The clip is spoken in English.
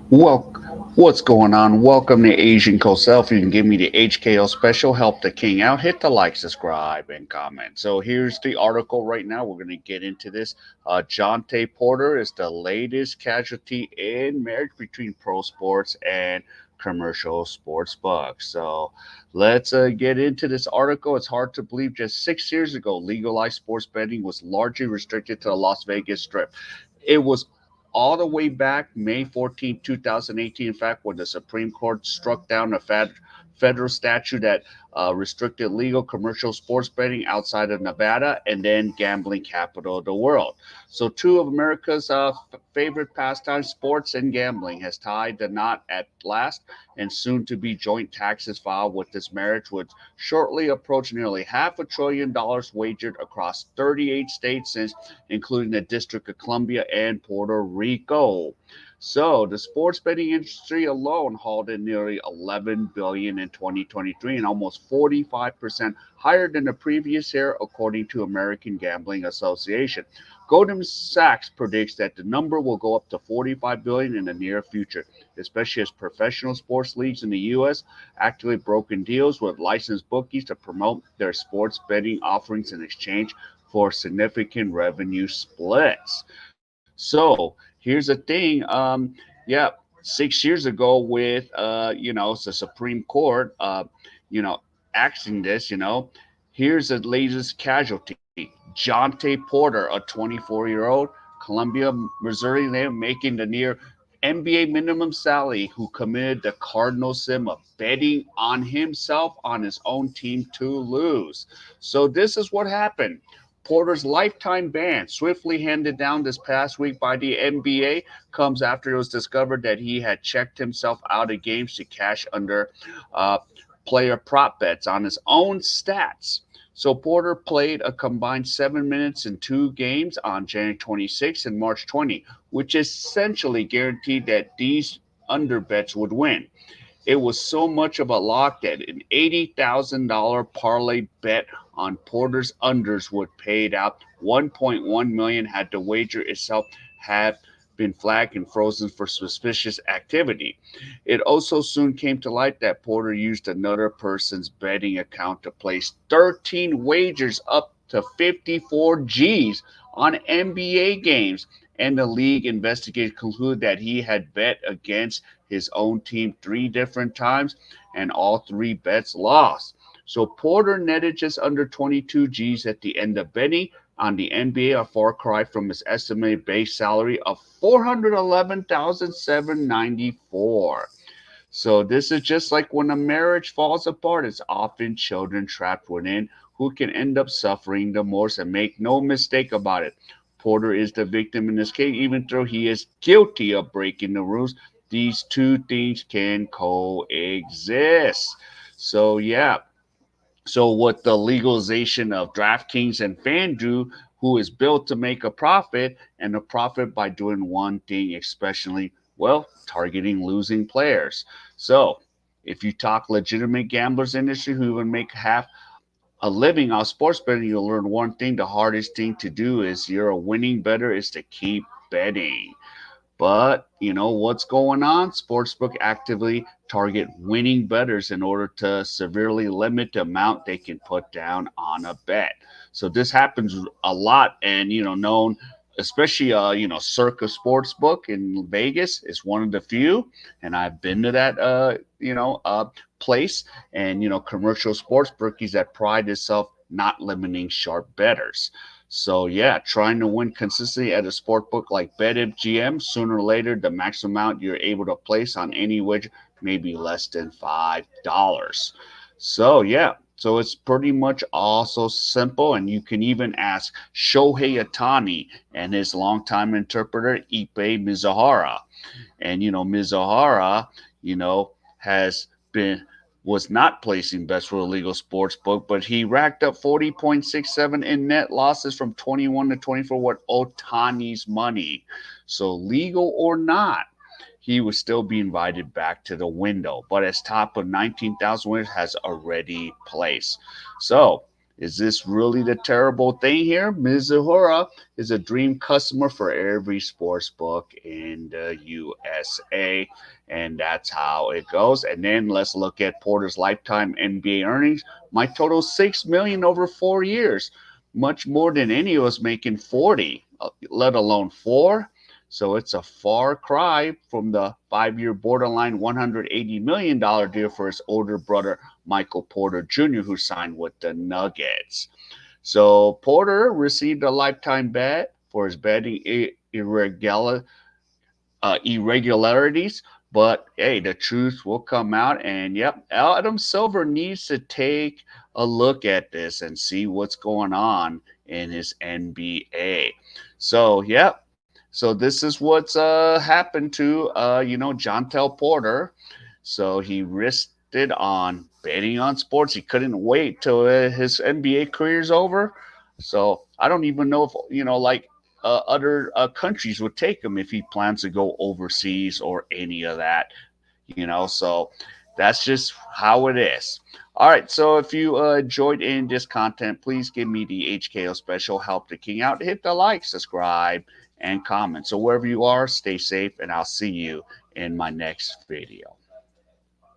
Well, what's going on? Welcome to Asian Cosell. If you can give me the HKL special, help the king out, hit the like, subscribe, and comment. So here's the article right now. We're going to get into this. Jontay Porter is the latest casualty in marriage between pro sports and commercial sports books. So let's get into this article. It's hard to believe just 6 years ago, legalized sports betting was largely restricted to the Las Vegas Strip. It was all the way back May 14, 2018. In fact, when the Supreme Court struck down a federal statute that restricted legal commercial sports betting outside of Nevada and then gambling capital of the world. So, two of America's favorite pastimes, sports and gambling, has tied the knot at last, and soon to be joint taxes filed with this marriage would shortly approach nearly $500 billion wagered across 38 states since including the District of Columbia and Puerto Rico. So the sports betting industry alone hauled in nearly 11 billion dollars in 2023 and almost 45% higher than the previous year, according to American Gambling Association. Goldman Sachs predicts that the number will go up to 45 billion dollars in the near future, especially as professional sports leagues in the U.S. actively broken deals with licensed bookies to promote their sports betting offerings in exchange for significant revenue splits. So here's the thing. Yeah, 6 years ago with the Supreme Court, acting this, here's the latest casualty. Jontay Porter, a 24-year-old Columbia, Missouri native making the near NBA minimum salary, who committed the cardinal sin of betting on himself on his own team to lose. So this is what happened. Porter's lifetime ban, swiftly handed down this past week by the NBA, comes after it was discovered that he had checked himself out of games to cash under uh, player prop bets on his own stats. So Porter played a combined 7 minutes in two games on January 26 and March 20, which essentially guaranteed that these underbets would win. It was so much of a lock that an $80,000 parlay bet on Porter's unders would paid out 1.1 million had the wager itself had been flagged and frozen for suspicious activity. It also soon came to light that Porter used another person's betting account to place 13 wagers up to 54 G's on NBA games, and the league investigators concluded that he had bet against his own team three different times, and all three bets lost. So Porter netted just under 22 G's at the end of betting on the NBA, a far cry from his estimated base salary of 411,794. So this is just like when a marriage falls apart, it's often children trapped within who can end up suffering the most, and make no mistake about it. Porter is the victim in this case, even though he is guilty of breaking the rules. These two things can coexist. So yeah, so what the legalization of DraftKings and FanDuel, who is built to make a profit, and a profit by doing one thing, especially, well, targeting losing players. So if you talk legitimate gamblers industry who would make half a living off sports betting, you'll learn one thing: the hardest thing to do is you're a winning bettor is to keep betting. But you know what's going on? Sportsbook actively target winning bettors in order to severely limit the amount they can put down on a bet. So this happens a lot, and known especially Circa Sportsbook in Vegas is one of the few, and I've been to that place, and commercial sports bookies that pride itself not limiting sharp bettors. So yeah, trying to win consistently at a sport book like BetMGM, sooner or later the maximum amount you're able to place on any wager may be less than $5. So yeah, so it's pretty much also simple, and you can even ask Shohei Atani and his longtime interpreter Ipe Mizuhara. And Mizuhara, has been was not placing bets for a legal sports book, but he racked up 40.67 in net losses from 21 to 24 with Otani's money. So legal or not, he would still be invited back to the window. But as top of 19,000 winners has already placed. So Is this really the terrible thing here? Mizuhara is a dream customer for every sports book in the USA, and that's how it goes. And then let's look at Porter's lifetime NBA earnings. My total 6 million over 4 years, much more than any of us making 40, let alone four. So it's a far cry from the 5 year borderline $180 million deal for his older brother Michael Porter Jr., who signed with the Nuggets. So Porter received a lifetime bet for his betting irregularities. But hey, the truth will come out. And yep, Adam Silver needs to take a look at this and see what's going on in his NBA. So, yep. So this is what's happened to Jontay Porter. So he risked it on betting on sports. He couldn't wait till his NBA career's over. So I don't even know if like other countries would take him if he plans to go overseas or any of that. So that's just how it is. All right, so if you enjoyed in this content, please give me the HKO special help the king out. Hit the like, subscribe, and comment. So wherever you are, stay safe, and I'll see you in my next video.